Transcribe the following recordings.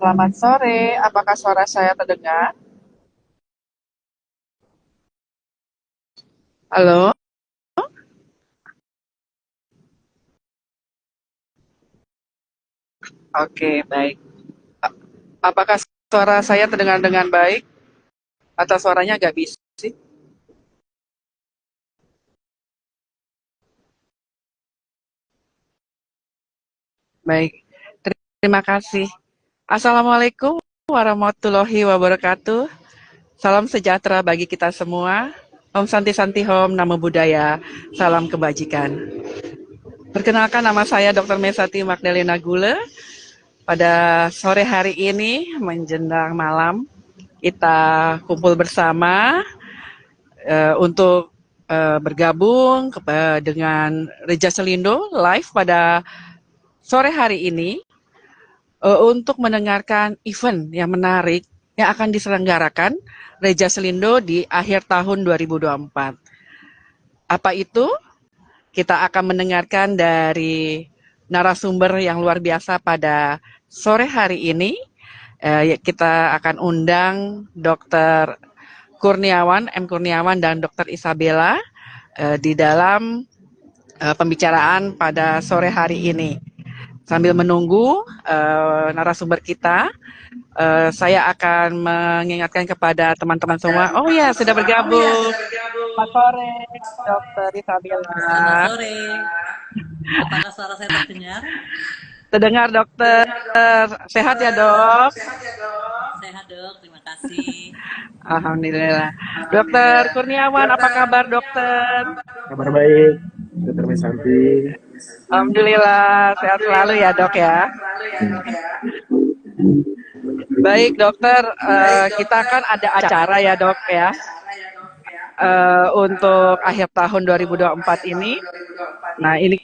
Selamat sore, apakah suara saya terdengar? Halo? Oke, baik. Apakah suara saya terdengar dengan baik? Atau suaranya agak bising? Baik, terima kasih. Assalamualaikum warahmatullahi wabarakatuh. Salam sejahtera bagi kita semua. Om Santi Santi Hom, Namo Buddhaya, salam kebajikan. Perkenalkan, nama saya Dr. Mesati Magdalena Gule. Pada sore hari ini menjelang malam kita kumpul bersama untuk bergabung dengan Reja Selindo live pada sore hari ini untuk mendengarkan event yang menarik yang akan diselenggarakan Reja Selindo di akhir tahun 2024. Apa itu? Kita akan mendengarkan dari narasumber yang luar biasa pada sore hari ini. Kita akan undang Dr. Kurniawan, M. Kurniawan dan Dr. Isabella di dalam pembicaraan pada sore hari ini. Sambil menunggu narasumber kita, saya akan mengingatkan kepada teman-teman semua. Oh ya, sudah bergabung. Selamat sore, Dr. Selamat Isabella. sore. Apakah suara saya terdengar? Terdengar, dokter. Sehat ya, dok? Sehat, Dok. Terima kasih. Alhamdulillah. Dokter Kurniawan, apa kabar, dokter? Kabar baik, Dr. Mesanti. Alhamdulillah, sehat selalu ya, dok ya. Baik, dokter. Kita kan ada acara ya, dok ya. Untuk akhir tahun 2024 ini. Nah, ini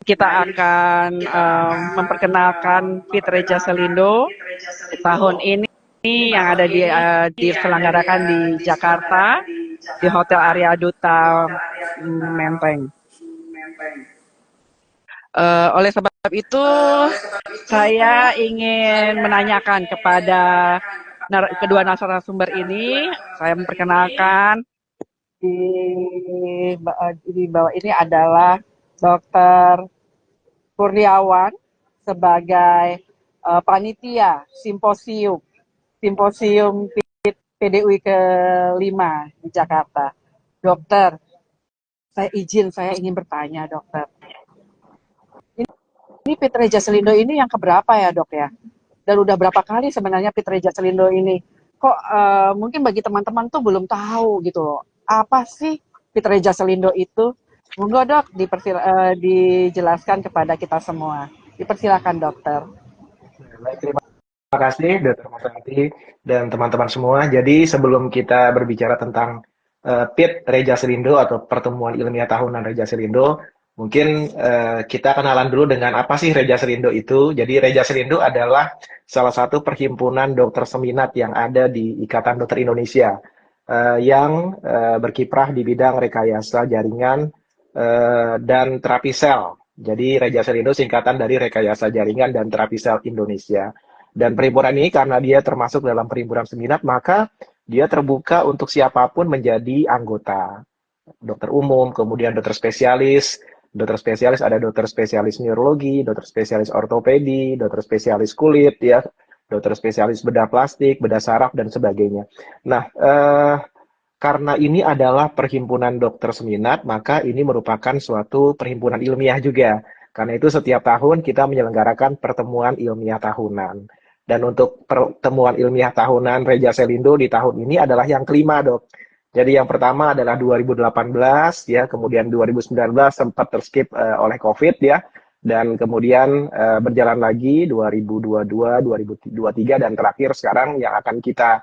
kita akan memperkenalkan Fit Reja Selindo tahun ini yang ada diselenggarakan di Jakarta di Hotel Arya Duta Menteng. Oleh sebab itu, saya ingin menanyakan kepada kedua narasumber ini. Saya memperkenalkan di bawah ini adalah Dr. Kurniawan sebagai panitia simposium PDUI ke-5 di Jakarta. Dokter, saya ingin bertanya, dokter. Ini Fit Reja Selindo ini yang keberapa ya, dok ya? Dan udah berapa kali sebenarnya Fit Reja Selindo ini? Kok mungkin bagi teman-teman tuh belum tahu gitu loh. Apa sih Fit Reja Selindo itu? Monggo, dok, dijelaskan kepada kita semua. Dipersilakan, dokter. Baik, terima kasih Dr. Mesanti dan teman-teman semua. Jadi sebelum kita berbicara tentang PIT Reja Selindo atau Pertemuan Ilmiah Tahunan Reja Selindo, mungkin kita kenalan dulu dengan apa sih Reja Selindo itu. Jadi Reja Selindo adalah salah satu perhimpunan dokter seminat yang ada di Ikatan Dokter Indonesia yang berkiprah di bidang rekayasa jaringan dan terapi sel. Jadi Reja Selindo singkatan dari Rekayasa Jaringan dan Terapi Sel Indonesia. Dan perhimpunan ini karena dia termasuk dalam perhimpunan seminat, maka dia terbuka untuk siapapun menjadi anggota. Dokter umum, kemudian dokter spesialis. Dokter spesialis ada dokter spesialis neurologi, dokter spesialis ortopedi, dokter spesialis kulit, ya, dokter spesialis bedah plastik, bedah saraf, dan sebagainya. Nah, karena ini adalah perhimpunan dokter seminat, maka ini merupakan suatu perhimpunan ilmiah juga. Karena itu setiap tahun kita menyelenggarakan pertemuan ilmiah tahunan. Dan untuk pertemuan ilmiah tahunan Reja Selindo di tahun ini adalah yang kelima, dok. Jadi yang pertama adalah 2018, ya, kemudian 2019 sempat terskip oleh COVID, ya, dan kemudian berjalan lagi 2022, 2023, dan terakhir sekarang yang akan kita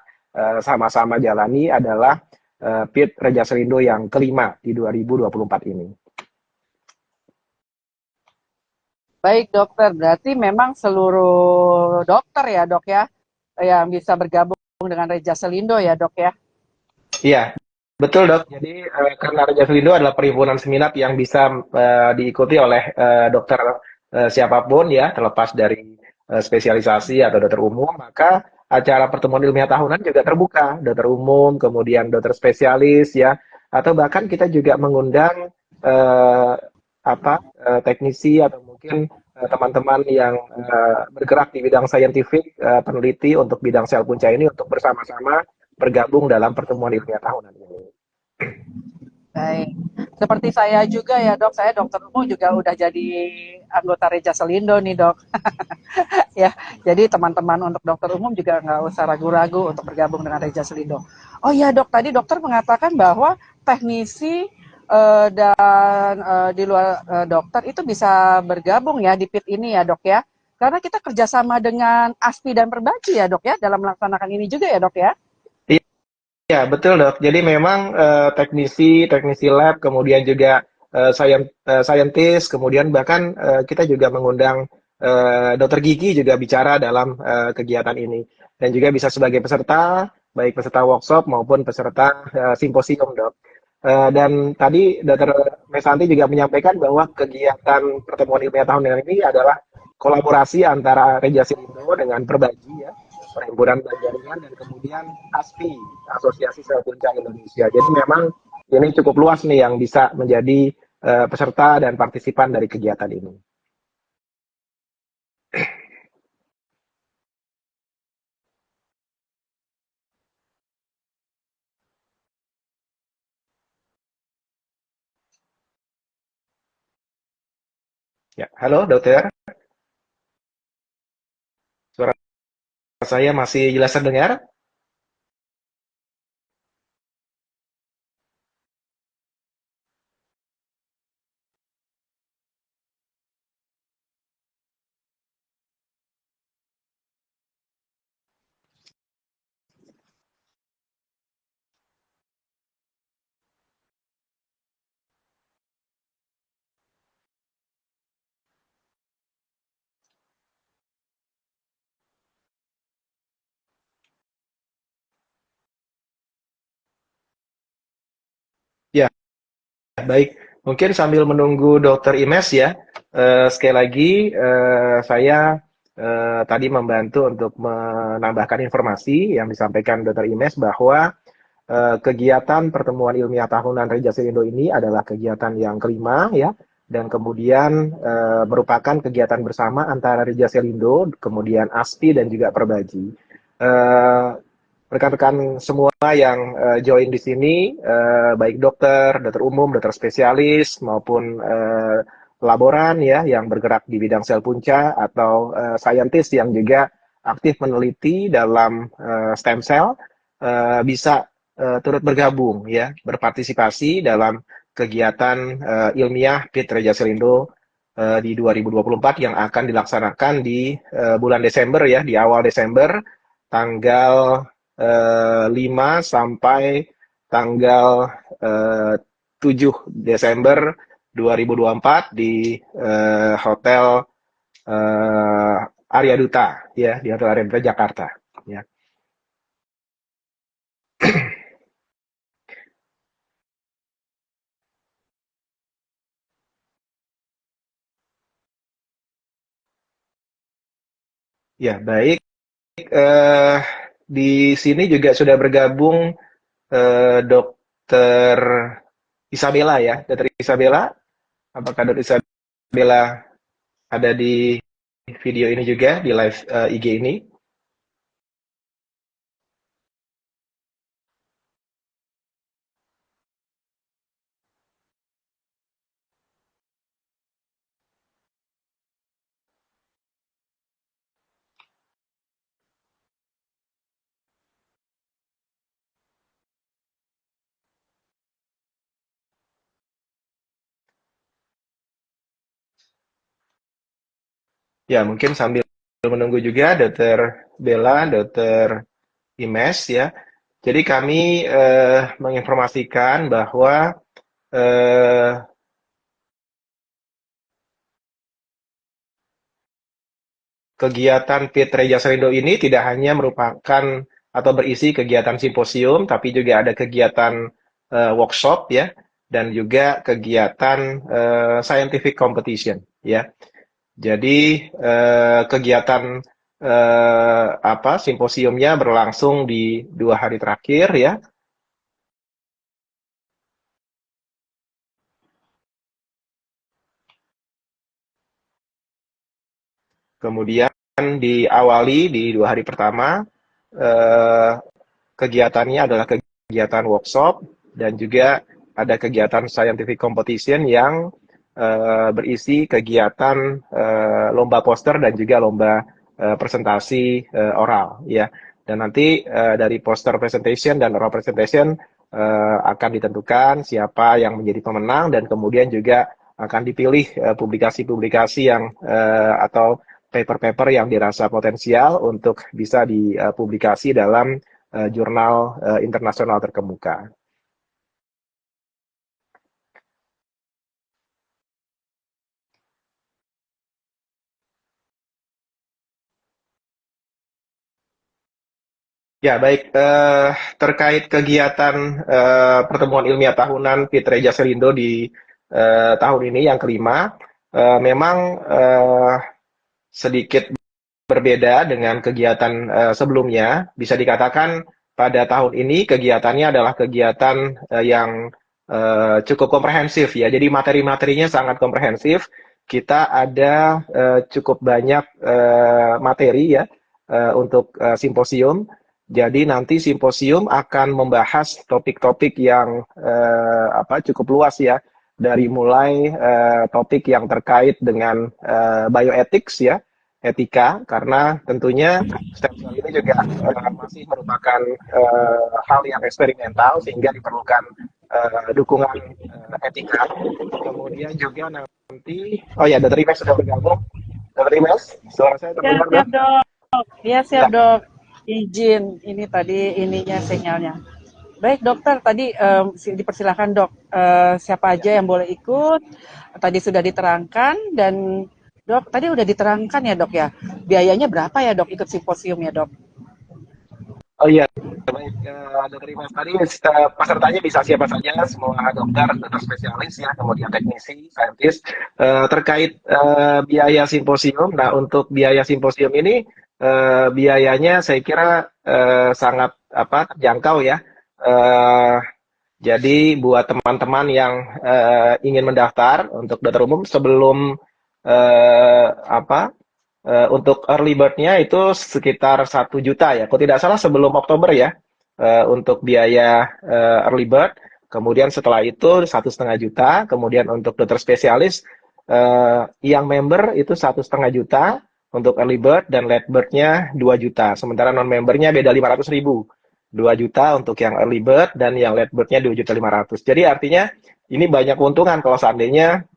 sama-sama jalani adalah PIT Reja Selindo yang kelima di 2024 ini. Baik, dokter. Berarti memang seluruh dokter ya, dok ya, yang bisa bergabung dengan Reja Selindo ya, dok ya? Iya, betul, dok. Jadi karena Reja Selindo adalah perhimpunan seminat yang bisa diikuti oleh dokter siapapun, ya, terlepas dari spesialisasi atau dokter umum, maka acara pertemuan ilmiah tahunan juga terbuka, dokter umum, kemudian dokter spesialis ya, atau bahkan kita juga mengundang eh, teknisi atau mungkin teman-teman yang bergerak di bidang saintifik, peneliti untuk bidang sel punca ini untuk bersama-sama bergabung dalam pertemuan ilmiah tahunan ini. Baik. Seperti saya juga ya dok, saya dokter umum juga udah jadi anggota Reja Selindo nih dok. Ya, jadi teman-teman untuk dokter umum juga nggak usah ragu-ragu untuk bergabung dengan Reja Selindo. Oh iya dok, tadi dokter mengatakan bahwa teknisi dan di luar dokter itu bisa bergabung ya di PIT ini ya dok ya. Karena kita kerjasama dengan ASPI dan Perbaci ya dok ya dalam melaksanakan ini juga ya dok ya. Ya, betul dok. Jadi memang teknisi lab, kemudian juga scientist, kemudian bahkan kita juga mengundang dokter gigi juga bicara dalam kegiatan ini. Dan juga bisa sebagai peserta, baik peserta workshop maupun peserta simposium dok. Dan tadi dokter Mesanti juga menyampaikan bahwa kegiatan pertemuan ilmiah tahunan ini adalah kolaborasi antara Reja Selindo dengan Perbaji ya. Perhimpunan Banjaringan dan kemudian ASPI, Asosiasi Sel Punca Indonesia. Jadi memang ini cukup luas nih yang bisa menjadi peserta dan partisipan dari kegiatan ini. Ya, halo dokter. Suara saya masih jelas terdengar? Ya, baik. Mungkin sambil menunggu dokter Imes ya, sekali lagi saya tadi membantu untuk menambahkan informasi yang disampaikan dokter Imes bahwa kegiatan pertemuan ilmiah tahunan Reja Selindo ini adalah kegiatan yang kelima ya, dan kemudian merupakan kegiatan bersama antara Reja Selindo, kemudian ASPI dan juga Perbaji. Rekan-rekan semua yang join di sini, baik dokter umum, dokter spesialis maupun laboran ya yang bergerak di bidang sel punca atau saintis yang juga aktif meneliti dalam stem cell bisa turut bergabung ya, berpartisipasi dalam kegiatan ilmiah PIT Reja Selindo di 2024 yang akan dilaksanakan di bulan Desember ya, di awal Desember tanggal 5 sampai tanggal 7 Desember 2024 di Hotel Arya Duta ya, di Hotel Arya Duta Jakarta ya. Ya, baik. Di sini juga sudah bergabung Dokter Isabella ya, Dokter Isabella. Apakah Dokter Isabella ada di video ini juga di live IG ini? Ya, mungkin sambil menunggu juga Dokter Bella, Dokter Imes ya. Jadi kami menginformasikan bahwa kegiatan PIT Reja Selindo ini tidak hanya merupakan atau berisi kegiatan simposium, tapi juga ada kegiatan workshop ya, dan juga kegiatan scientific competition ya. Jadi kegiatan simposiumnya berlangsung di 2 hari terakhir ya. Kemudian diawali di 2 hari pertama, eh, kegiatannya adalah kegiatan workshop dan juga ada kegiatan scientific competition yang berisi kegiatan lomba poster dan juga lomba presentasi oral ya. Dan nanti dari poster presentation dan oral presentation akan ditentukan siapa yang menjadi pemenang dan kemudian juga akan dipilih publikasi-publikasi yang atau paper-paper yang dirasa potensial untuk bisa dipublikasi dalam jurnal internasional terkemuka. Ya, baik. Terkait kegiatan pertemuan ilmiah tahunan Pitreja Selindo di tahun ini yang kelima, memang sedikit berbeda dengan kegiatan sebelumnya. Bisa dikatakan pada tahun ini kegiatannya adalah kegiatan yang cukup komprehensif ya. Jadi materi-materinya sangat komprehensif. Kita ada cukup banyak materi ya untuk simposium. Jadi nanti simposium akan membahas topik-topik yang cukup luas ya. Dari mulai topik yang terkait dengan bioethics ya, etika, karena tentunya stem cell ini juga masih merupakan hal yang eksperimental sehingga diperlukan dukungan etika. Kemudian juga nanti, oh ya, Dr. Imes sudah bergabung. Dr. Imes, suara saya terdengar? Siap, Dok. Iya, siap, Dok. Izin, ini tadi ininya sinyalnya. Baik, dokter, tadi dipersilakan, Dok. Siapa aja yang boleh ikut? Tadi sudah diterangkan dan Dok, tadi udah diterangkan ya, Dok ya. Biayanya berapa ya, Dok, ikut simposium ya, Dok? Oh iya, baik, Dr. Imes, tadi pesertanya bisa siapa saja, semua dokter, dokter spesialis ya, kemudian teknisi, saintis. Terkait biaya simposium, nah untuk biaya simposium ini biayanya saya kira sangat terjangkau ya. Jadi buat teman-teman yang ingin mendaftar untuk dokter umum sebelum eh, apa untuk early bird-nya itu sekitar 1 juta ya. Kalau tidak salah sebelum Oktober ya untuk biaya early bird. Kemudian setelah itu 1,5 juta. Kemudian untuk dokter spesialis yang member itu 1,5 juta untuk early bird dan late bird-nya 2 juta. Sementara non membernya beda 500.000. 2 juta untuk yang early bird dan yang late bird-nya 2,5 juta. Jadi artinya ini banyak keuntungan kalau seandainya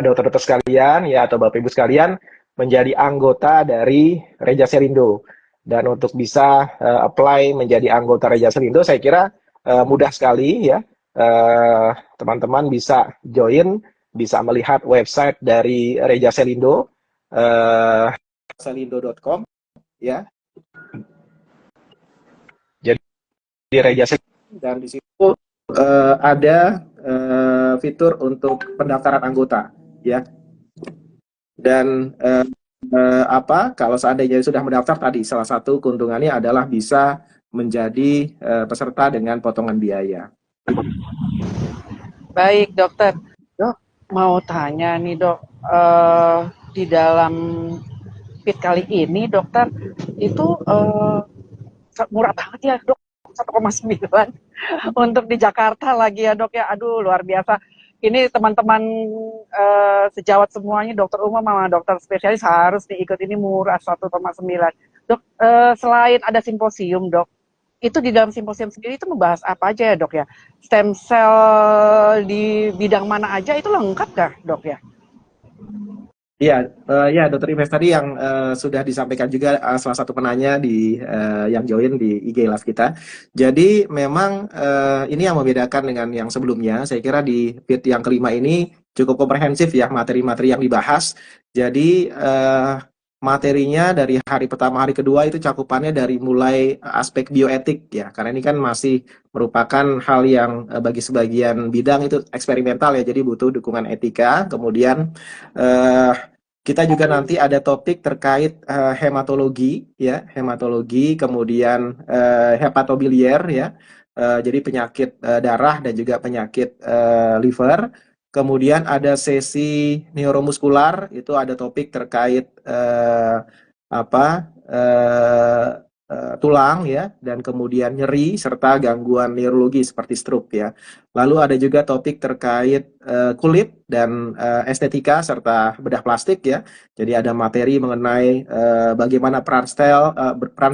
dokter-dokter sekalian ya atau Bapak Ibu sekalian menjadi anggota dari Reja Selindo. Dan untuk bisa apply menjadi anggota Reja Selindo saya kira mudah sekali ya. Teman-teman bisa join, bisa melihat website dari Reja Selindo, selindo.com ya. Jadi di Reja Selindo dan di situ ada fitur untuk pendaftaran anggota ya. Dan kalau seandainya sudah mendaftar tadi, salah satu keuntungannya adalah bisa menjadi peserta dengan potongan biaya. Baik, dokter. Dok, mau tanya nih, Dok. Di dalam PIT kali ini, dokter, itu murah banget ya, Dok. 1,9 untuk di Jakarta lagi ya, Dok ya. Aduh, luar biasa. Ini teman-teman sejawat semuanya, dokter umum sama dokter spesialis harus diikut, ini murah 1,9. Dok, selain ada simposium, Dok, itu di dalam simposium sendiri itu membahas apa aja ya, Dok ya? Stem cell di bidang mana aja itu lengkap nggak, Dok ya? Iya, ya Dokter Imes tadi yang sudah disampaikan juga salah satu penanya di yang join di IG Live kita. Jadi memang ini yang membedakan dengan yang sebelumnya. Saya kira di PIT yang kelima ini cukup komprehensif ya materi-materi yang dibahas. Jadi materinya dari hari pertama hari kedua itu cakupannya dari mulai aspek bioetik ya, karena ini kan masih merupakan hal yang bagi sebagian bidang itu eksperimental ya, jadi butuh dukungan etika. Kemudian Kita juga nanti ada topik terkait hematologi, ya, hematologi, kemudian hepatobiliar, ya, jadi penyakit darah dan juga penyakit liver. Kemudian ada sesi neuromuskular, itu ada topik terkait tulang, ya, dan kemudian nyeri serta gangguan neurologi seperti stroke, ya. Lalu ada juga topik terkait kulit dan estetika serta bedah plastik, ya. Jadi ada materi mengenai bagaimana peran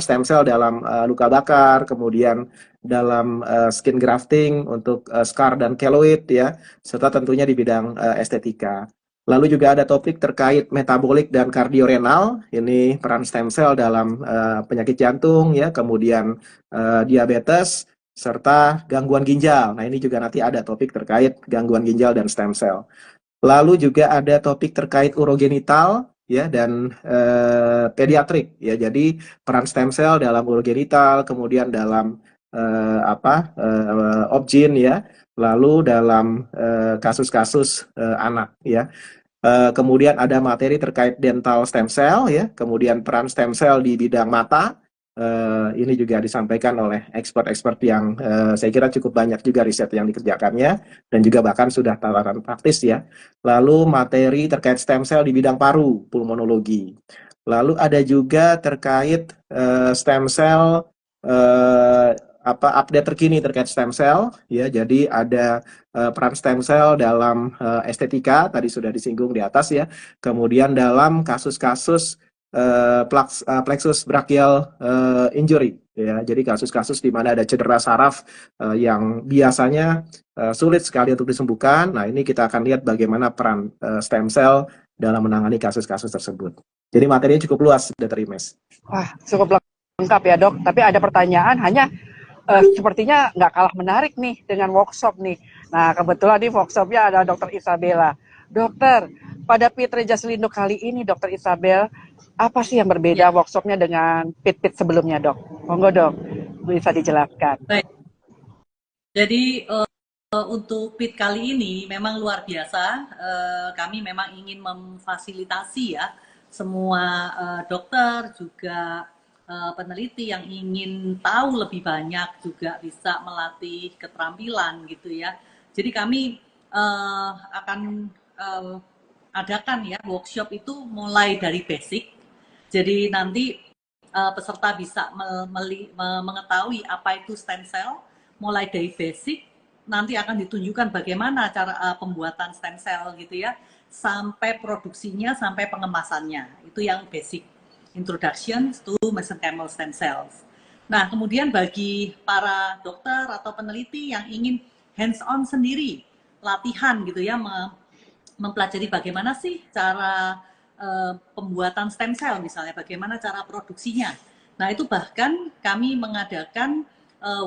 stem cell dalam luka bakar, kemudian dalam skin grafting untuk scar dan keloid, ya, serta tentunya di bidang estetika. Lalu juga ada topik terkait metabolik dan kardiorenal, ini peran stem cell dalam penyakit jantung, ya, kemudian diabetes, serta gangguan ginjal. Nah, ini juga nanti ada topik terkait gangguan ginjal dan stem cell. Lalu juga ada topik terkait urogenital, ya, dan pediatrik, ya. Jadi peran stem cell dalam urogenital, kemudian dalam obgyn, ya, lalu dalam kasus-kasus anak, ya. Kemudian ada materi terkait dental stem cell, ya, kemudian peran stem cell di bidang mata. Ini juga disampaikan oleh expert-expert yang saya kira cukup banyak juga riset yang dikerjakannya dan juga bahkan sudah tawaran praktis, ya. Lalu materi terkait stem cell di bidang paru, pulmonologi. Lalu ada juga terkait stem cell update terkini terkait stem cell, ya. Jadi ada peran stem cell dalam estetika, tadi sudah disinggung di atas, ya. Kemudian dalam kasus-kasus plexus brachial injury, ya. Jadi kasus-kasus di mana ada cedera saraf yang biasanya sulit sekali untuk disembuhkan. Nah, ini kita akan lihat bagaimana peran stem cell dalam menangani kasus-kasus tersebut. Jadi materinya cukup luas, Dr. Imes. Wah, cukup lengkap ya dok. Tapi ada pertanyaan, hanya sepertinya nggak kalah menarik nih dengan workshop nih. Nah, kebetulan di workshopnya ada Dr. Isabella. Dokter, pada PIT Reja Selindo kali ini, Dr. Isabel, apa sih yang berbeda workshopnya dengan PIT-PIT sebelumnya, dok? Monggo dok, bisa dijelaskan. Baik. Jadi untuk PIT kali ini memang luar biasa. Kami memang ingin memfasilitasi, ya, semua dokter juga peneliti yang ingin tahu lebih banyak juga bisa melatih keterampilan gitu, ya. Jadi kami akan adakan, ya, workshop itu mulai dari basic. Jadi nanti peserta bisa mengetahui apa itu stem cell mulai dari basic. Nanti akan ditunjukkan bagaimana cara pembuatan stem cell gitu, ya, sampai produksinya, sampai pengemasannya. Itu yang basic. Introduction to mesenchymal stem cells. Nah, kemudian bagi para dokter atau peneliti yang ingin hands-on sendiri, latihan gitu, ya, mempelajari bagaimana sih cara pembuatan stem cell misalnya, bagaimana cara produksinya. Nah, itu bahkan kami mengadakan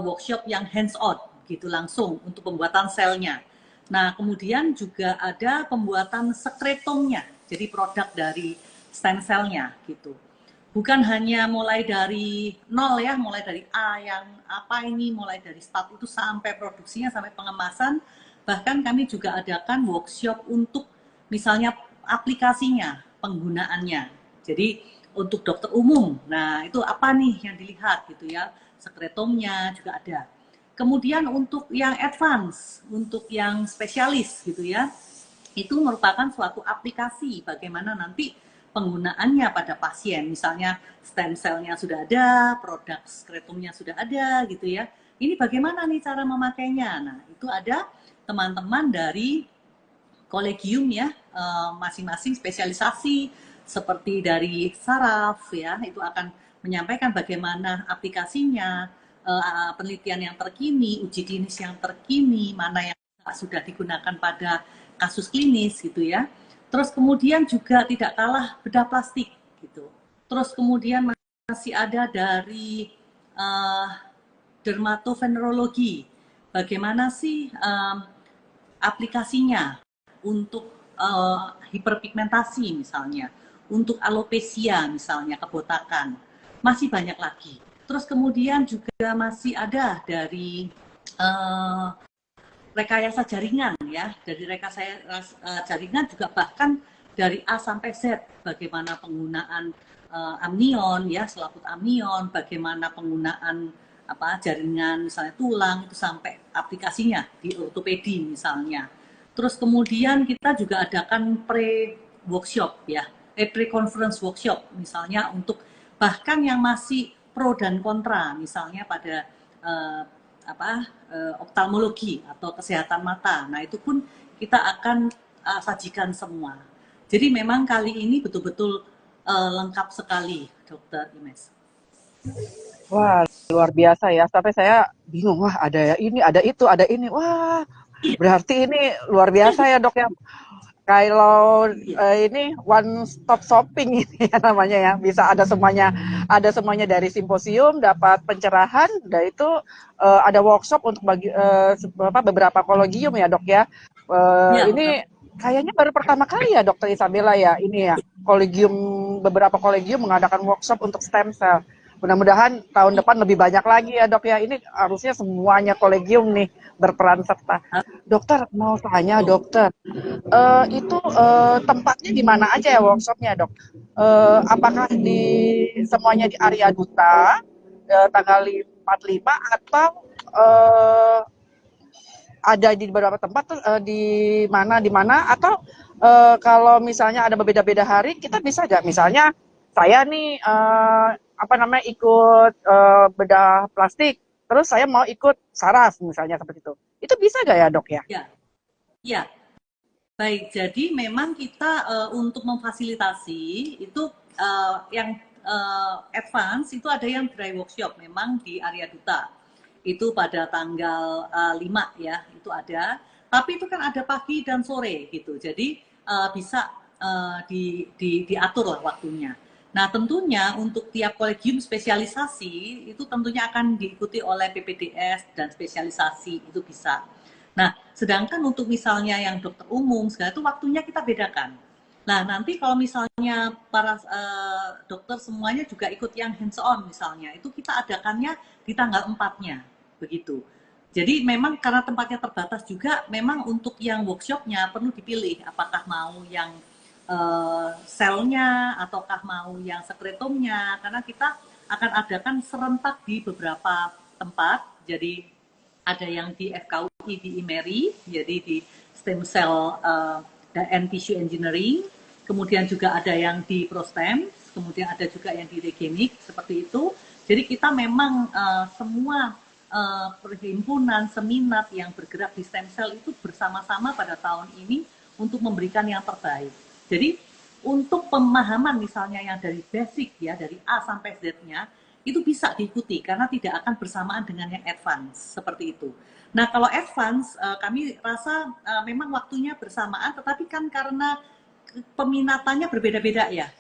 workshop yang hands-on gitu langsung untuk pembuatan selnya. Nah, kemudian juga ada pembuatan sekretomnya, jadi produk dari stem cell-nya gitu. Bukan hanya mulai dari nol, ya, mulai dari A yang apa ini, mulai dari start itu sampai produksinya, sampai pengemasan. Bahkan kami juga adakan workshop untuk misalnya aplikasinya, penggunaannya. Jadi untuk dokter umum, nah itu apa nih yang dilihat gitu, ya, sekretomnya juga ada. Kemudian untuk yang advance, untuk yang spesialis gitu, ya, itu merupakan suatu aplikasi bagaimana nanti penggunaannya pada pasien. Misalnya stem cell-nya sudah ada, produk skretumnya sudah ada gitu, ya. Ini bagaimana nih cara memakainya? Nah, itu ada teman-teman dari kolegium, ya, masing-masing spesialisasi seperti dari saraf, ya, itu akan menyampaikan bagaimana aplikasinya, penelitian yang terkini, uji klinis yang terkini, mana yang sudah digunakan pada kasus klinis gitu, ya. Terus kemudian juga tidak kalah bedah plastik gitu. Terus kemudian masih ada dari dermatovenerologi. Bagaimana sih aplikasinya untuk hiperpigmentasi misalnya, untuk alopecia misalnya, kebotakan. Masih banyak lagi. Terus kemudian juga masih ada dari rekayasa jaringan, ya. Dari rekayasa jaringan juga bahkan dari A sampai Z, bagaimana penggunaan amnion ya, selaput amnion, bagaimana penggunaan jaringan misalnya tulang itu sampai aplikasinya di ortopedi misalnya. Terus kemudian kita juga adakan pre-workshop ya, pre-conference workshop misalnya untuk bahkan yang masih pro dan kontra misalnya pada oftalmologi atau kesehatan mata. Nah, itu pun kita akan sajikan semua. Jadi memang kali ini betul-betul lengkap sekali, Dokter Imes. Wah, luar biasa ya. Sampai saya bingung, wah ada ini, ada itu, ada ini. Wah, berarti ini luar biasa ya, Dok ya. Kalau ini one stop shopping ini ya namanya ya, bisa ada semuanya dari simposium, dapat pencerahan, dan itu ada workshop untuk beberapa kolegium ya dok ya. Ya, Ini kayaknya baru pertama kali ya dokter Isabella ya ini ya beberapa kolegium mengadakan workshop untuk stem cell. Mudah-mudahan tahun depan lebih banyak lagi ya dok ya. Ini harusnya semuanya kolegium nih berperan serta. Dokter mau tanya dokter, itu tempatnya di mana aja ya workshopnya dok? Apakah semuanya di Arya Duta tanggal 45 atau ada di beberapa tempat di mana atau kalau misalnya ada berbeda-beda hari kita bisa nggak misalnya saya nih ikut bedah plastik terus saya mau ikut saraf misalnya seperti itu bisa nggak ya dok ya? Ya. Baik, jadi memang kita untuk memfasilitasi itu yang advance itu ada yang dry workshop memang di Arya Duta. Itu pada tanggal 5 ya, itu ada. Tapi itu kan ada pagi dan sore gitu. Jadi bisa diatur lah waktunya. Nah, tentunya untuk tiap kolegium spesialisasi itu tentunya akan diikuti oleh PPDS dan spesialisasi itu bisa. Nah, sedangkan untuk misalnya yang dokter umum, segala itu waktunya kita bedakan. Nah, nanti kalau misalnya para dokter semuanya juga ikut yang hands-on misalnya, itu kita adakannya di tanggal 4-nya, begitu. Jadi memang karena tempatnya terbatas juga, memang untuk yang workshopnya perlu dipilih, apakah mau yang selnya, ataukah mau yang sekretomnya, karena kita akan adakan serentak di beberapa tempat, jadi ada yang di FKUI di IMERI, jadi di stem cell and tissue engineering, kemudian juga ada yang di ProStem, kemudian ada juga yang di Regenik, seperti itu. Jadi kita memang semua perhimpunan, seminar yang bergerak di stem cell itu bersama-sama pada tahun ini untuk memberikan yang terbaik. Jadi untuk pemahaman misalnya yang dari basic ya, dari A sampai Z-nya, itu bisa diikuti karena tidak akan bersamaan dengan yang advance seperti itu. Nah, kalau advance kami rasa memang waktunya bersamaan, tetapi kan karena peminatannya berbeda-beda ya.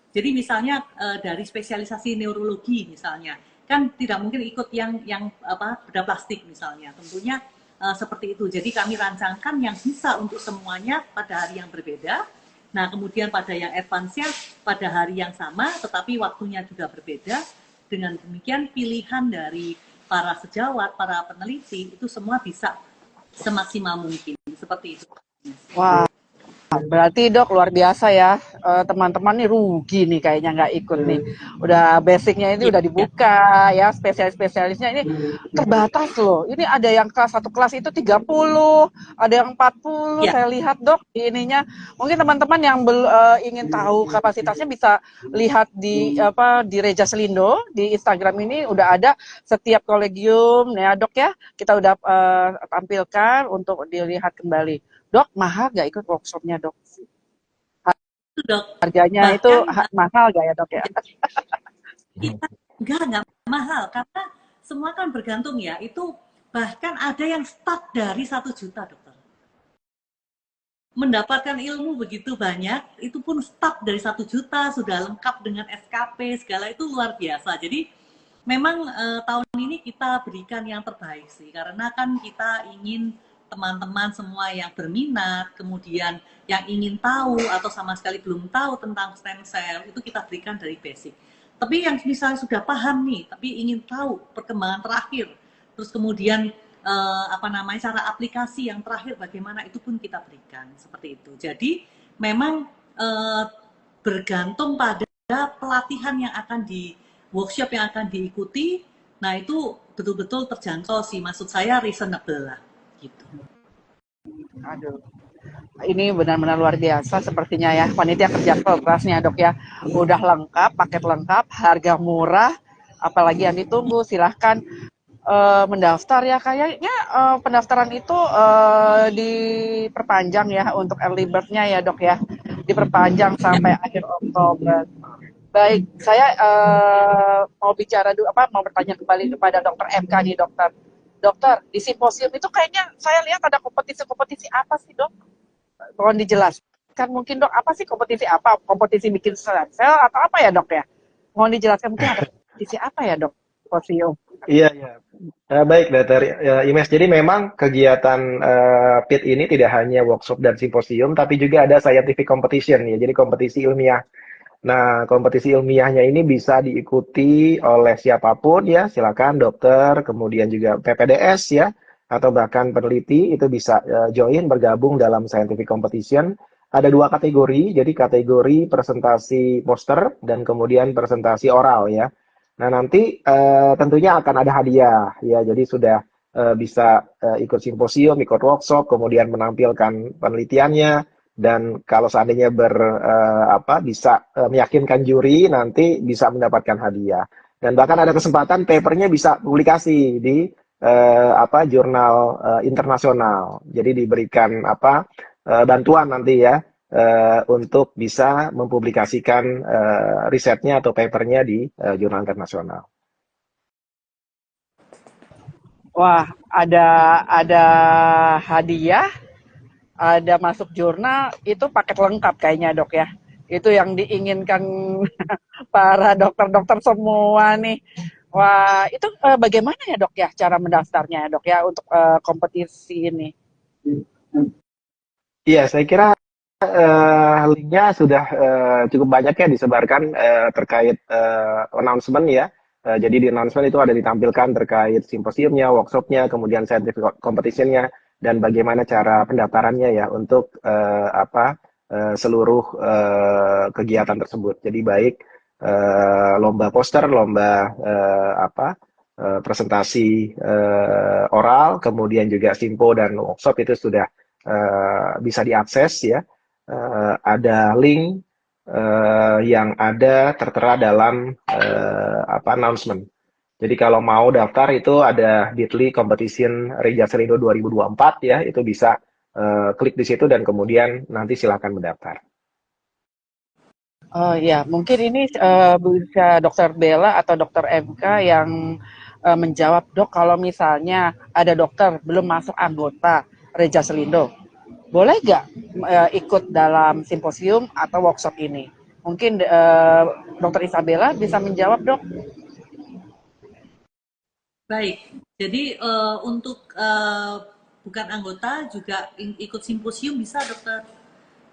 Jadi misalnya dari spesialisasi neurologi misalnya, kan tidak mungkin ikut yang bedah plastik misalnya. Tentunya seperti itu. Jadi kami rancangkan yang bisa untuk semuanya pada hari yang berbeda. Nah, kemudian pada yang advance-nya pada hari yang sama, tetapi waktunya juga berbeda. Dengan demikian pilihan dari para sejawat, para peneliti itu semua bisa semaksimal mungkin seperti itu. Wah, berarti dok luar biasa ya. Teman-teman nih rugi nih kayaknya nggak ikut nih. Udah basicnya ini udah dibuka ya, spesialisnya ini terbatas loh. Ini ada yang satu kelas itu 30, ada yang 40. Saya lihat dok ininya. Mungkin teman-teman yang ingin tahu kapasitasnya bisa lihat di Reja Selindo di Instagram ini udah ada setiap kolegium ya dok ya. Kita udah tampilkan untuk dilihat kembali. Dok, mahal nggak ikut workshopnya dok? Harganya bahkan, itu mahal nggak ya dok ya? Enggak mahal karena semua kan bergantung ya. Itu bahkan ada yang start dari 1 juta dokter. Mendapatkan ilmu begitu banyak, itu pun start dari 1 juta sudah lengkap dengan SKP segala itu luar biasa. Jadi memang tahun ini kita berikan yang terbaik sih karena kan kita ingin teman-teman semua yang berminat, kemudian yang ingin tahu atau sama sekali belum tahu tentang stem cell, itu kita berikan dari basic. Tapi yang misalnya sudah paham nih, tapi ingin tahu perkembangan terakhir, terus kemudian cara aplikasi yang terakhir bagaimana, itu pun kita berikan, seperti itu. Jadi memang eh, bergantung pada pelatihan yang akan workshop yang akan diikuti. Nah itu betul-betul terjangkau sih, maksud saya reasonable lah gitu. Aduh, ini benar-benar luar biasa sepertinya ya, panitia kerja kerasnya dok ya. Udah lengkap, paket lengkap, harga murah, apalagi yang ditunggu. Silahkan mendaftar ya. Kayaknya pendaftaran itu diperpanjang ya untuk early bird-nya ya dok ya, diperpanjang sampai akhir Oktober. Baik, saya mau bicara dulu, mau bertanya kembali kepada dokter MK nih dokter. Dokter, di simposium itu kayaknya saya lihat ada kompetisi-kompetisi apa sih dok? Mohon dijelaskan mungkin dok, apa sih kompetisi apa? Kompetisi bikin sel atau apa ya dok ya? Mohon dijelaskan mungkin ada kompetisi apa ya dok? Simposium. Iya, iya. Baik, Dokter Imes. Jadi memang kegiatan PIT ini tidak hanya workshop dan simposium, tapi juga ada scientific competition ya. Jadi kompetisi ilmiah. Nah, kompetisi ilmiahnya ini bisa diikuti oleh siapapun ya, silakan dokter, kemudian juga PPDS ya, atau bahkan peneliti itu bisa join bergabung dalam scientific competition. Ada dua kategori, jadi kategori presentasi poster dan kemudian presentasi oral ya. Nah, nanti tentunya akan ada hadiah ya, jadi sudah bisa ikut simposium, ikut workshop, kemudian menampilkan penelitiannya, dan kalau seandainya bisa meyakinkan juri, nanti bisa mendapatkan hadiah. Dan bahkan ada kesempatan papernya bisa publikasi di jurnal internasional. Jadi diberikan bantuan nanti ya untuk bisa mempublikasikan risetnya atau papernya di jurnal internasional. Wah, ada hadiah, ada masuk jurnal, itu paket lengkap kayaknya dok ya. Itu yang diinginkan para dokter-dokter semua nih. Wah, itu bagaimana ya dok ya cara mendaftarnya ya dok ya untuk kompetisi ini? Iya, saya kira linknya sudah cukup banyak ya disebarkan terkait announcement ya. Jadi di announcement itu ada ditampilkan terkait simposiumnya, workshopnya, kemudian scientific competitionnya, dan bagaimana cara pendaftarannya ya untuk seluruh kegiatan tersebut. Jadi baik lomba poster, lomba presentasi oral, kemudian juga simpo dan workshop itu sudah bisa diakses ya. Ada link yang ada tertera dalam announcement. Jadi kalau mau daftar itu ada Bitly Competition Reja Selindo 2024 ya, itu bisa klik di situ dan kemudian nanti silakan mendaftar. Oh ya, mungkin ini bisa Dokter Bella atau Dokter MK yang menjawab dok, kalau misalnya ada dokter belum masuk anggota Reja Selindo, boleh nggak ikut dalam simposium atau workshop ini? Mungkin Dokter Isabella bisa menjawab dok. Baik, jadi untuk bukan anggota juga ikut simposium bisa dokter.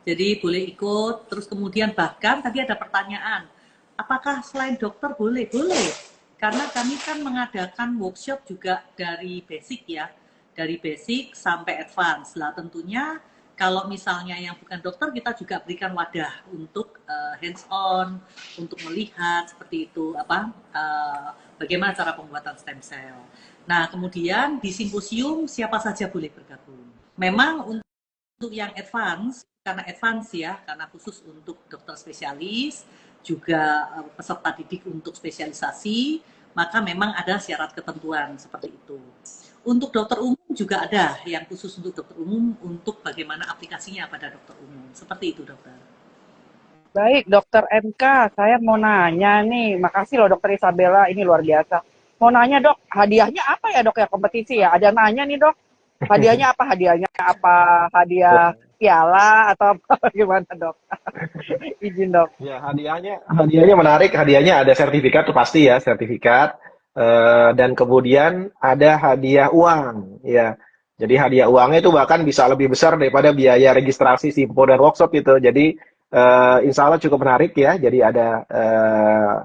Jadi boleh ikut, terus kemudian bahkan tadi ada pertanyaan, apakah selain dokter boleh? Boleh, karena kami kan mengadakan workshop juga dari basic ya, dari basic sampai advance. Lah tentunya kalau misalnya yang bukan dokter, kita juga berikan wadah untuk hands on, untuk melihat seperti itu bagaimana cara pembuatan stem cell. Nah kemudian di simposium siapa saja boleh bergabung. Memang untuk yang advance, karena advance ya, karena khusus untuk dokter spesialis, juga peserta didik untuk spesialisasi, maka memang ada syarat ketentuan seperti itu. Untuk dokter umum juga ada yang khusus untuk dokter umum, untuk bagaimana aplikasinya pada dokter umum. Seperti itu dokter. Baik, Dokter MK, saya mau nanya nih, makasih loh Dokter Isabella, ini luar biasa. Mau nanya dok, hadiahnya apa ya dok ya, kompetisi ya? Ada nanya nih dok, hadiahnya apa? Hadiahnya apa? Hadiah piala atau apa? Gimana dok? Izin dok. Ya, hadiahnya menarik. Hadiahnya ada sertifikat tuh pasti ya, sertifikat. Dan kemudian ada hadiah uang ya. Jadi hadiah uangnya itu bahkan bisa lebih besar daripada biaya registrasi simpo dan workshop itu. Jadi insya Allah cukup menarik ya. Jadi ada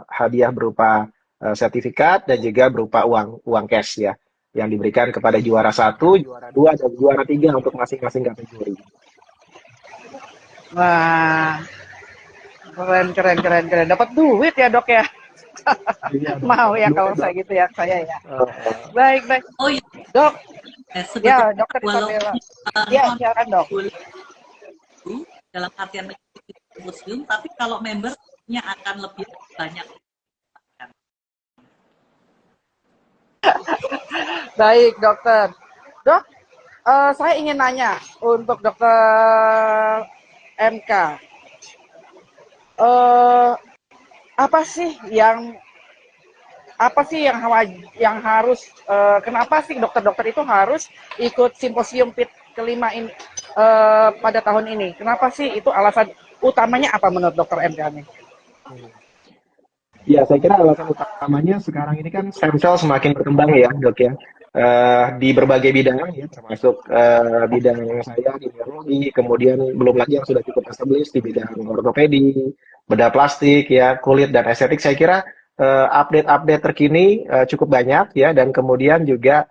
hadiah berupa sertifikat dan juga berupa uang cash ya, yang diberikan kepada juara 1, juara 2, dan juara 3 untuk masing-masing kategori. Wah, Keren, keren, keren, keren. Dapat duit ya dok ya. Iya dok, Mau dapat ya duit kalau dok. saya gitu ya, saya ya. Eh, Baik, baik. Oh iya, Dok, ya sebetulnya dokter Isabella. walaupun Ya, non silakan dok. boleh itu dalam artian mengikuti simposium, tapi kalau membernya akan lebih banyak. Baik dokter. Dok, saya ingin nanya untuk dokter MK. Eh, apa sih yang yang harus kenapa sih dokter-dokter itu harus ikut simposium PIT kelima ini pada tahun ini? Kenapa sih itu alasan utamanya apa menurut dokter MK nih? Ya, saya kira alasan utamanya sekarang ini kan stem cell semakin berkembang ya, dok ya. Di berbagai bidang ya, termasuk bidang saya di neurologi, kemudian belum lagi yang sudah cukup established di bidang ortopedi, bedah plastik ya, kulit dan estetik. Saya kira update-update terkini cukup banyak ya, dan kemudian juga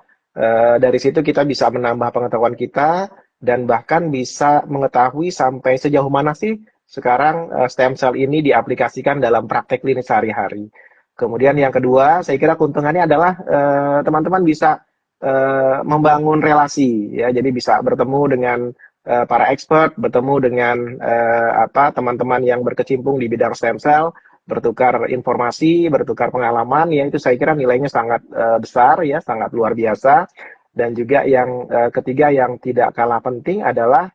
dari situ kita bisa menambah pengetahuan kita dan bahkan bisa mengetahui sampai sejauh mana sih sekarang stem cell ini diaplikasikan dalam praktek klinis sehari-hari. Kemudian yang kedua, saya kira keuntungannya adalah teman-teman bisa membangun relasi, ya. Jadi bisa bertemu dengan para expert, bertemu dengan teman-teman yang berkecimpung di bidang stem cell, bertukar informasi, bertukar pengalaman, ya itu saya kira nilainya sangat besar, ya, sangat luar biasa. Dan juga yang ketiga yang tidak kalah penting adalah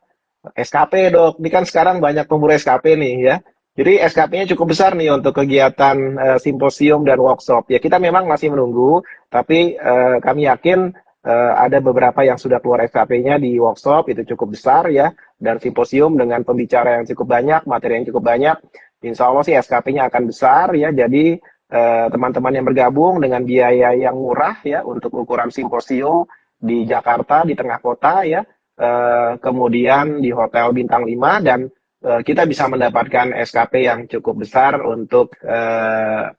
SKP dok, ini kan sekarang banyak pemburu SKP nih ya. Jadi SKP-nya cukup besar nih untuk kegiatan simposium dan workshop. Ya kita memang masih menunggu, tapi kami yakin ada beberapa yang sudah keluar SKP-nya di workshop itu cukup besar ya. Dan simposium dengan pembicara yang cukup banyak, materi yang cukup banyak, insya Allah sih SKP-nya akan besar ya. Jadi teman-teman yang bergabung dengan biaya yang murah ya untuk ukuran simposium di Jakarta di tengah kota ya, kemudian di hotel bintang 5 dan kita bisa mendapatkan SKP yang cukup besar untuk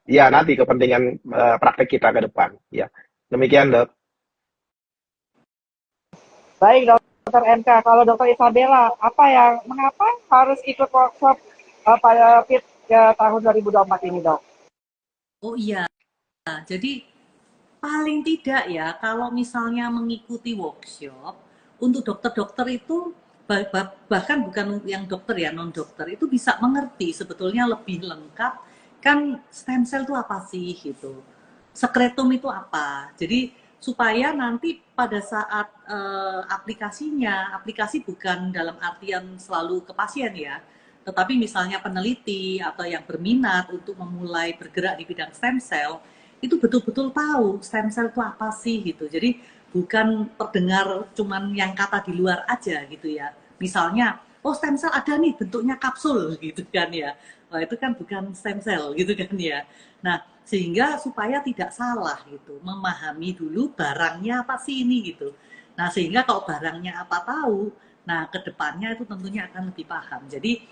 ya nanti kepentingan praktek kita ke depan ya. Demikian dok. Baik dokter MK, kalau dokter Isabella, mengapa harus ikut workshop pada PIT tahun 2024 ini dok? Oh iya, jadi paling tidak ya, kalau misalnya mengikuti workshop, untuk dokter-dokter itu, bahkan bukan yang dokter ya, non-dokter, itu bisa mengerti sebetulnya lebih lengkap, kan stem cell itu apa sih gitu. Sekretum itu apa. Jadi supaya nanti pada saat aplikasi bukan dalam artian selalu ke pasien ya, tetapi misalnya peneliti atau yang berminat untuk memulai bergerak di bidang stem cell, itu betul-betul tahu stem cell itu apa sih gitu. Jadi bukan terdengar cuman yang kata di luar aja gitu ya. Misalnya, oh stem cell ada nih bentuknya kapsul gitu kan ya. Wah itu kan bukan stem cell gitu kan ya. Nah sehingga supaya tidak salah gitu, memahami dulu barangnya apa sih ini gitu. Nah sehingga kalau barangnya apa tahu, nah kedepannya itu tentunya akan lebih paham. Jadi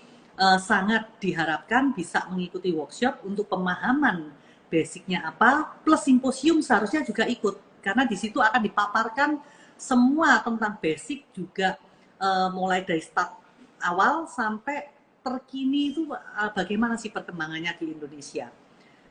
sangat diharapkan bisa mengikuti workshop untuk pemahaman basicnya apa, plus simposium seharusnya juga ikut, karena di situ akan dipaparkan semua tentang basic juga, mulai dari start awal sampai terkini itu bagaimana sih perkembangannya di Indonesia.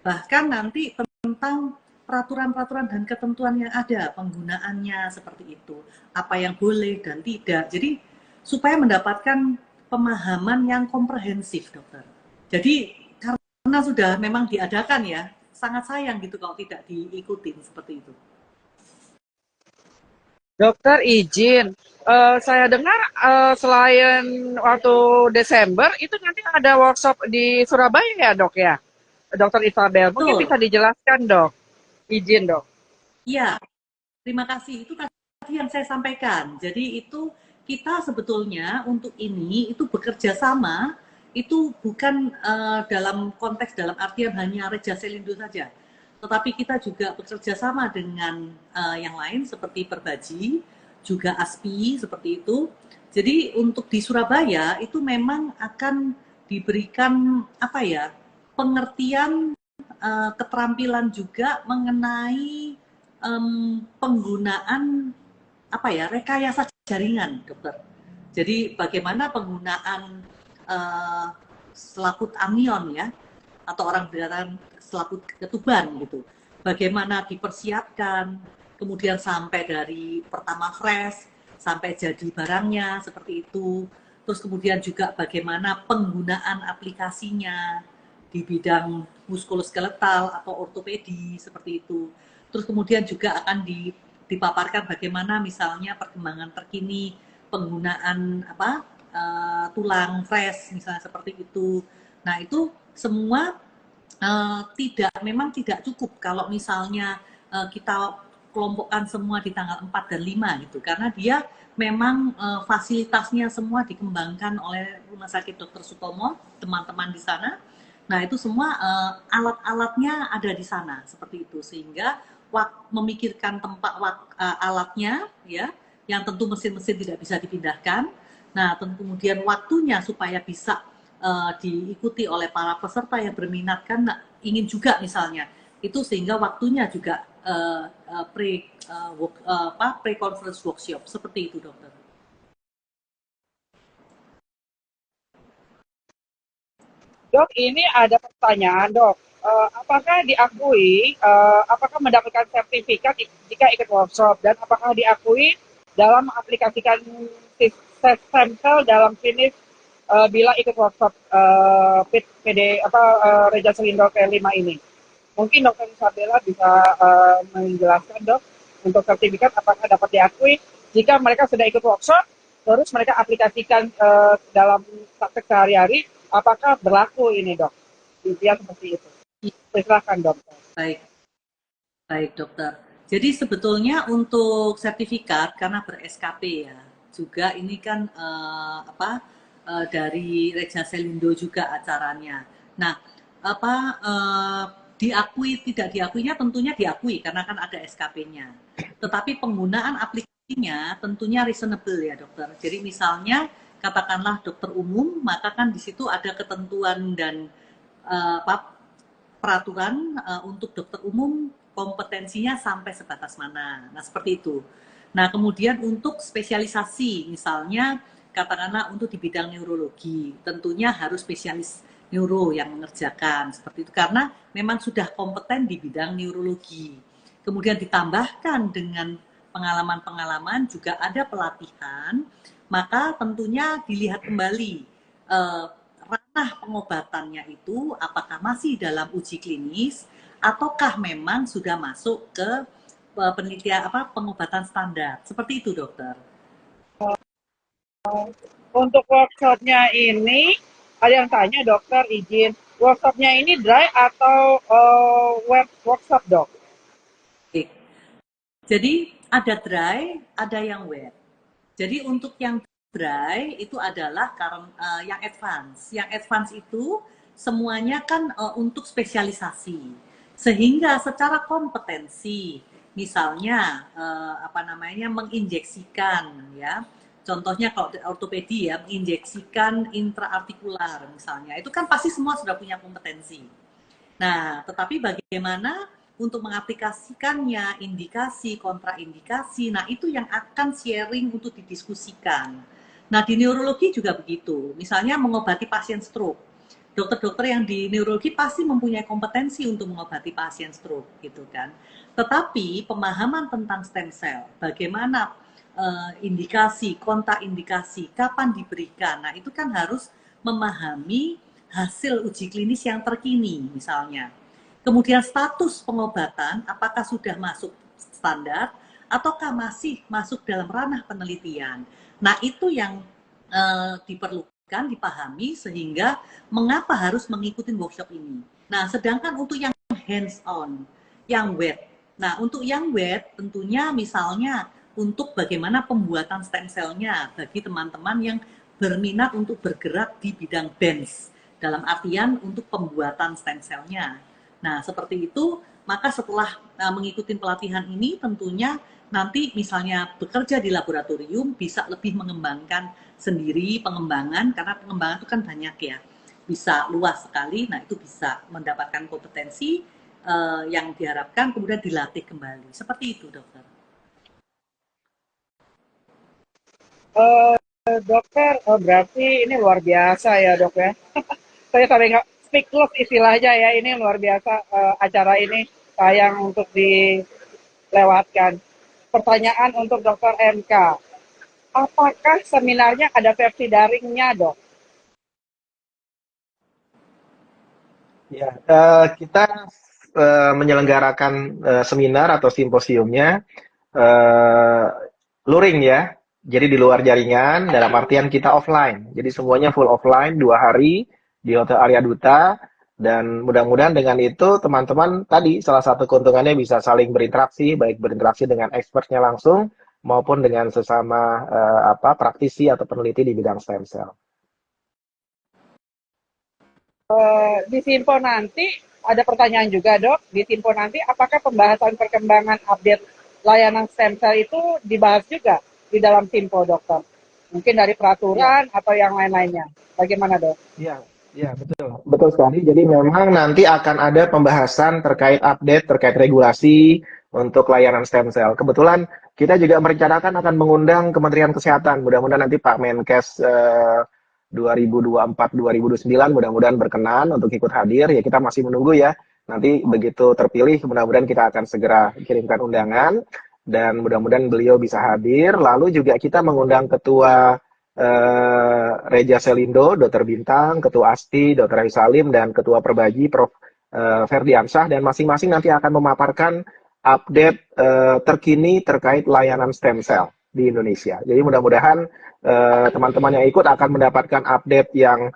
Bahkan nanti tentang peraturan-peraturan dan ketentuan yang ada, penggunaannya seperti itu, apa yang boleh dan tidak. Jadi supaya mendapatkan pemahaman yang komprehensif, dokter. Jadi karena sudah memang diadakan ya, sangat sayang gitu kalau tidak diikutin seperti itu. Dokter izin, saya dengar selain waktu Desember itu nanti ada workshop di Surabaya ya dok ya, dokter Isabel. Mungkin Betul, bisa dijelaskan dok, izin dok. iya. Terima kasih. Itu tadi yang saya sampaikan. Jadi itu kita sebetulnya untuk ini itu bekerja sama, itu bukan dalam konteks dalam artian hanya Reja Selindo saja, tetapi kita juga bekerja sama dengan yang lain seperti Perbaji, juga ASPI seperti itu. Jadi untuk di Surabaya itu memang akan diberikan apa ya, pengertian, keterampilan juga mengenai penggunaan apa ya, rekayasa jaringan, dokter. Jadi bagaimana penggunaan uh, selaput anion ya, atau orang berkata selaput ketuban gitu. Bagaimana dipersiapkan, kemudian sampai dari pertama fresh sampai jadi barangnya seperti itu. Terus kemudian juga bagaimana penggunaan aplikasinya di bidang muskuloskeletal atau ortopedi seperti itu. Terus kemudian juga akan dipaparkan bagaimana misalnya perkembangan terkini penggunaan tulang fresh misalnya seperti itu. Nah itu semua memang tidak cukup kalau misalnya kita kelompokkan semua di tanggal 4 dan 5 gitu, karena dia memang fasilitasnya semua dikembangkan oleh Rumah Sakit Dr. Sutomo, teman-teman di sana. Nah itu semua alat-alatnya ada di sana seperti itu, sehingga memikirkan tempat alatnya ya, yang tentu mesin-mesin tidak bisa dipindahkan. Nah tentu kemudian waktunya supaya bisa diikuti oleh para peserta yang berminat kan ingin juga misalnya itu, sehingga waktunya juga pre-conference workshop seperti itu dokter. Dok, ini ada pertanyaan dok. Apakah diakui, apakah mendapatkan sertifikat jika ikut workshop, dan apakah diakui dalam aplikasikan sistem sel dalam klinis bila ikut workshop Reja Selindo ke-5 ini? Mungkin Dokter Isabella bisa menjelaskan dok, untuk sertifikat apakah dapat diakui jika mereka sudah ikut workshop, terus mereka aplikasikan dalam praktek sehari-hari, apakah berlaku ini dok? Intinya seperti itu. Silakan dokter. Baik dokter. Jadi sebetulnya untuk sertifikat karena ber-SKP ya, juga ini kan dari Reja Selindo juga acaranya. Nah, diakui tidak diakuinya tentunya diakui karena kan ada SKP-nya. Tetapi penggunaan aplikasinya tentunya reasonable ya dokter. Jadi misalnya katakanlah dokter umum, maka kan di situ ada ketentuan dan peraturan untuk dokter umum kompetensinya sampai sebatas mana. Nah, seperti itu. Nah, kemudian untuk spesialisasi, misalnya katakanlah untuk di bidang neurologi, tentunya harus spesialis neuro yang mengerjakan, seperti itu. Karena memang sudah kompeten di bidang neurologi. Kemudian ditambahkan dengan pengalaman-pengalaman, juga ada pelatihan, maka tentunya dilihat kembali ranah pengobatannya itu apakah masih dalam uji klinis ataukah memang sudah masuk ke penelitian pengobatan standar. Seperti itu, dokter. Untuk workshopnya ini, ada yang tanya dokter izin, workshopnya ini dry atau web workshop dok? Oke. Jadi ada dry, ada yang wet. Jadi untuk yang dry itu adalah yang advance. Yang advance itu semuanya kan untuk spesialisasi. Sehingga secara kompetensi, misalnya menginjeksikan ya. Contohnya kalau ortopedi ya, menginjeksikan intraartikular misalnya. Itu kan pasti semua sudah punya kompetensi. Nah, tetapi bagaimana untuk mengaplikasikannya, indikasi, kontraindikasi, nah itu yang akan sharing untuk didiskusikan. Nah, di neurologi juga begitu. Misalnya mengobati pasien stroke. Dokter-dokter yang di neurologi pasti mempunyai kompetensi untuk mengobati pasien stroke, gitu kan. Tetapi pemahaman tentang stem cell, bagaimana indikasi, kontraindikasi, kapan diberikan, nah itu kan harus memahami hasil uji klinis yang terkini misalnya. Kemudian status pengobatan, apakah sudah masuk standar ataukah masih masuk dalam ranah penelitian. Nah itu yang diperlukan, dipahami sehingga mengapa harus mengikuti workshop ini. Nah sedangkan untuk yang hands on, yang wet. Nah untuk yang wet tentunya misalnya untuk bagaimana pembuatan stem cell-nya bagi teman-teman yang berminat untuk bergerak di bidang bench, dalam artian untuk pembuatan stem cell-nya. Nah, seperti itu, maka setelah mengikuti pelatihan ini tentunya nanti misalnya bekerja di laboratorium bisa lebih mengembangkan sendiri pengembangan, karena pengembangan itu kan banyak ya, bisa luas sekali. Nah, itu bisa mendapatkan kompetensi yang diharapkan, kemudian dilatih kembali. Seperti itu, dokter. Dokter, berarti ini luar biasa ya dok ya. Saya sampai nggak speechless istilahnya ya, ini luar biasa acara ini, sayang untuk dilewatkan. Pertanyaan untuk Dokter MK, apakah seminarnya ada versi daringnya, Dok? Ya, kita menyelenggarakan seminar atau simposiumnya eh, luring ya. Jadi di luar jaringan, dalam artian kita offline. Jadi semuanya full offline 2 hari di Hotel Arya Duta. Dan mudah-mudahan dengan itu teman-teman tadi salah satu keuntungannya bisa saling berinteraksi, baik berinteraksi dengan expertnya langsung maupun dengan sesama praktisi atau peneliti di bidang stem cell. Di Simpo nanti ada pertanyaan juga, Dok. Di Simpo nanti apakah pembahasan perkembangan update layanan stem cell itu dibahas juga di dalam Simpo, Dokter? Mungkin dari peraturan atau yang lain-lainnya. Bagaimana, Dok? Iya, iya betul. Betul sekali. Jadi memang nanti akan ada pembahasan terkait update, terkait regulasi untuk layanan stem cell. Kebetulan kita juga merencanakan akan mengundang Kementerian Kesehatan. Mudah-mudahan nanti Pak Menkes 2024-2029 mudah-mudahan berkenan untuk ikut hadir. Ya kita masih menunggu ya. Nanti begitu terpilih, mudah-mudahan kita akan segera kirimkan undangan dan mudah-mudahan beliau bisa hadir. Lalu juga kita mengundang Ketua Reja Selindo, Dr. Bintang, Ketua ASTI, Dr. Ayu Salim, dan Ketua Perbaji, Prof. Ferdiansyah, dan masing-masing nanti akan memaparkan update terkini terkait layanan stem cell di Indonesia. Jadi mudah-mudahan teman-teman yang ikut akan mendapatkan update yang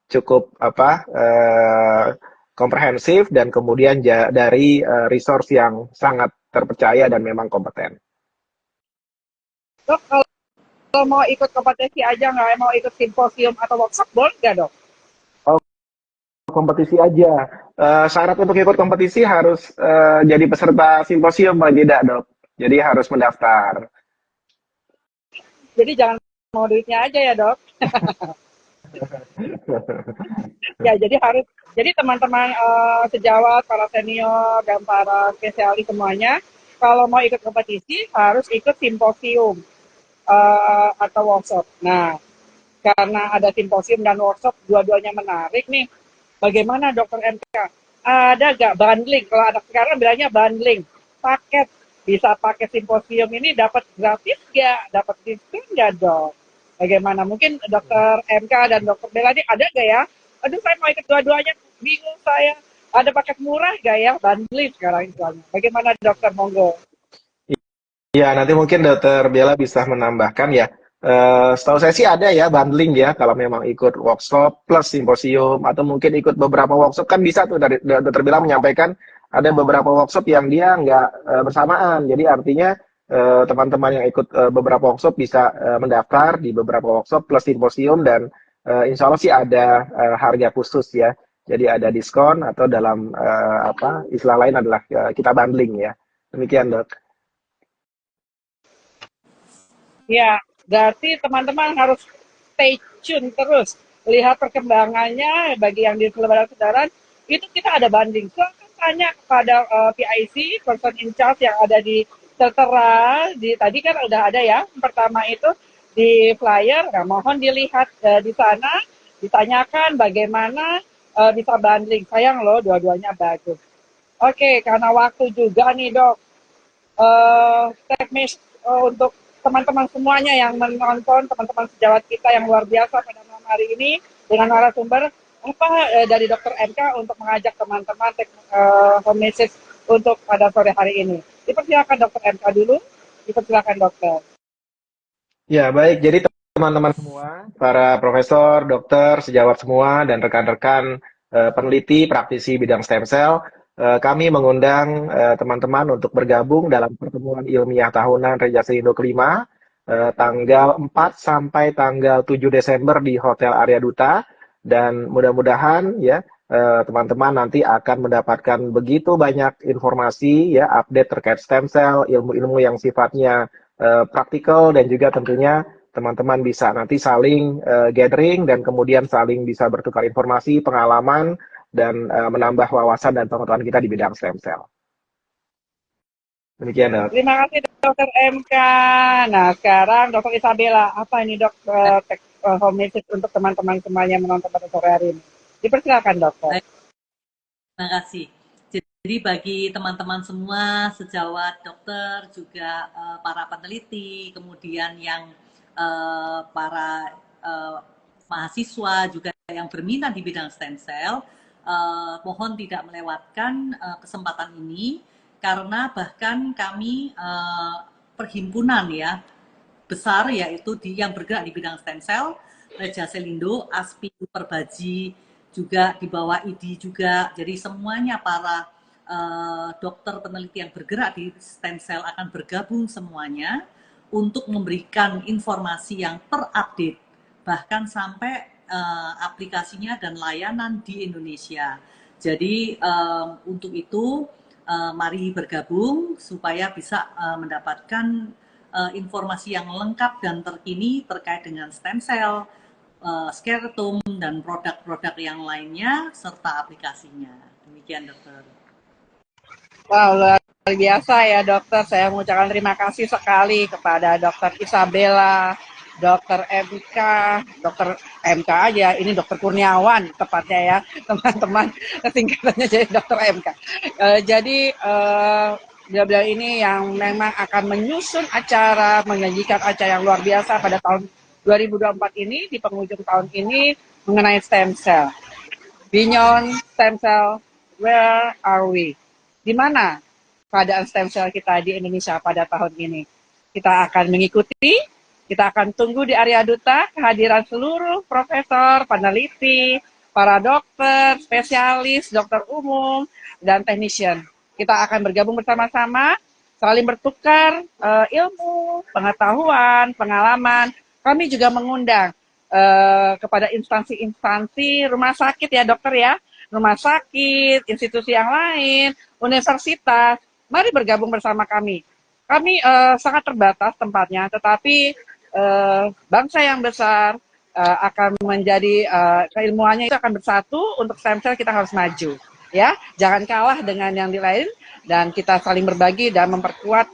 cukup komprehensif dan kemudian dari resource yang sangat terpercaya dan memang kompeten. Dok, kalau mau ikut kompetisi aja, nggak mau ikut simposium atau workshop, boleh nggak, Dok? Oh, kompetisi aja. Syarat untuk ikut kompetisi harus jadi peserta simposium, paling tidak, Dok. Jadi harus mendaftar. Jadi jangan mau duitnya aja ya, Dok. Ya, jadi teman-teman sejawat, para senior dan para spesialis semuanya, kalau mau ikut kompetisi harus ikut simposium atau workshop. Nah, karena ada simposium dan workshop, dua-duanya menarik nih. Bagaimana Dokter MK? Ada nggak bundling? Kalau anak sekarang bilangnya bundling, paket. Bisa pakai simposium ini dapat gratis nggak? Dapat diskon nggak, Dok? Bagaimana? Mungkin Dokter MK dan Dokter Bella ini ada nggak ya? Aduh, saya mau ikut dua-duanya, bingung saya. Ada paket murah nggak ya? Bundling sekarang misalnya. Bagaimana, Dokter? Monggo. Ya, nanti mungkin Dokter Bella bisa menambahkan ya. Setahu saya sih ada ya bundling ya, kalau memang ikut workshop plus simposium atau mungkin ikut beberapa workshop kan bisa tuh dari Dokter Bella menyampaikan ada beberapa workshop yang dia nggak bersamaan. Jadi artinya teman-teman yang ikut beberapa workshop bisa mendaftar di beberapa workshop plus simposium dan insya Allah sih ada harga khusus ya. Jadi ada diskon atau dalam istilah lain adalah kita bundling ya. Demikian, Dok. Ya, berarti teman-teman harus stay tune terus. Lihat perkembangannya bagi yang di Selebaran itu kita ada banding. Silahkan tanya kepada PIC, person in charge yang ada di tertera. Tadi kan udah ada ya, pertama itu di flyer. Nah, mohon dilihat di sana, ditanyakan bagaimana bisa banding. Sayang loh, dua-duanya bagus. Oke, karena waktu juga nih, Dok. Teknis untuk teman-teman semuanya yang menonton, teman-teman sejawat kita yang luar biasa pada malam hari ini dengan narasumber apa dari Dokter MK untuk mengajak teman-teman home message untuk pada sore hari ini. Dipersilakan Dokter MK dulu. Dipersilakan Dokter. Ya, baik. Jadi teman-teman semua, para profesor, dokter, sejawat semua, dan rekan-rekan peneliti, praktisi bidang stem cell, kami mengundang teman-teman untuk bergabung dalam pertemuan ilmiah tahunan Reja Selindo kelima, tanggal 4 sampai tanggal 7 Desember di Hotel Arya Duta, dan mudah-mudahan ya teman-teman nanti akan mendapatkan begitu banyak informasi ya update terkait stem cell, ilmu-ilmu yang sifatnya praktikal dan juga tentunya teman-teman bisa nanti saling gathering dan kemudian saling bisa bertukar informasi, pengalaman dan menambah wawasan dan pengetahuan kita di bidang stem cell. Demikian, Dok. Terima kasih Dokter MK. Nah, sekarang Dokter Isabella, apa ini Dok home message untuk teman-teman semuanya menonton pada sore hari ini. Dipersilakan dokter. Baik, terima kasih. Jadi bagi teman-teman semua, sejawat dokter, juga para peneliti, kemudian yang para mahasiswa juga yang berminat di bidang stem cell, mohon tidak melewatkan kesempatan ini, karena bahkan kami perhimpunan ya besar, yaitu yang bergerak di bidang stem cell, Reja Selindo, ASPI, Perbaji, juga di bawah ID juga. Jadi semuanya para dokter peneliti yang bergerak di stem cell akan bergabung semuanya untuk memberikan informasi yang terupdate, bahkan sampai aplikasinya dan layanan di Indonesia. Jadi untuk itu mari bergabung supaya bisa mendapatkan informasi yang lengkap dan terkini terkait dengan stem cell, skeleton, dan produk-produk yang lainnya serta aplikasinya. Demikian dokter. Wow, luar biasa ya dokter. Saya mengucapkan terima kasih sekali kepada dokter Isabella, dokter MK, dokter MK aja, ini dokter Kurniawan tepatnya ya, teman-teman, singkatannya jadi dokter MK. Jadi beliau ini yang memang akan menyusun acara, menyajikan acara yang luar biasa pada tahun 2024 ini, di penghujung tahun ini, mengenai stem cell. Beyond stem cell, where are we? Di mana keadaan stem cell kita di Indonesia pada tahun ini? Kita akan mengikuti, kita akan tunggu di area duta kehadiran seluruh profesor, peneliti, para dokter, spesialis, dokter umum, dan technician. Kita akan bergabung bersama-sama, saling bertukar ilmu, pengetahuan, pengalaman. Kami juga mengundang kepada instansi-instansi rumah sakit ya dokter ya, rumah sakit, institusi yang lain, universitas, mari bergabung bersama kami. Kami sangat terbatas tempatnya, tetapi bangsa yang besar akan menjadi keilmuannya itu akan bersatu. Untuk stem cell kita harus maju, ya, jangan kalah dengan yang di lain, dan kita saling berbagi dan memperkuat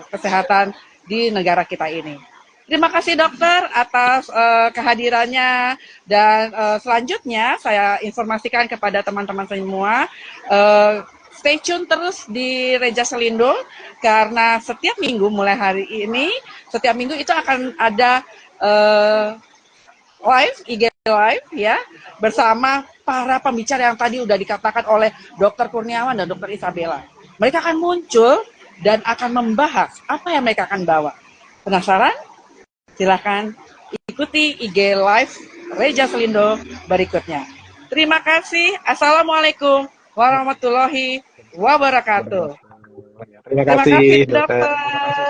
kesehatan di negara kita ini. Terima kasih dokter atas kehadirannya, dan selanjutnya saya informasikan kepada teman-teman semua, stay tune terus di Reja Selindo, karena setiap minggu mulai hari ini, setiap minggu itu akan ada live, IG live ya, bersama para pembicara yang tadi udah dikatakan oleh Dokter Kurniawan dan Dokter Isabella. Mereka akan muncul dan akan membahas apa yang mereka akan bawa. Penasaran? Silakan ikuti IG live Reja Selindo berikutnya. Terima kasih. Assalamualaikum warahmatullahi wabarakatuh. Terima kasih, dokter. dokter.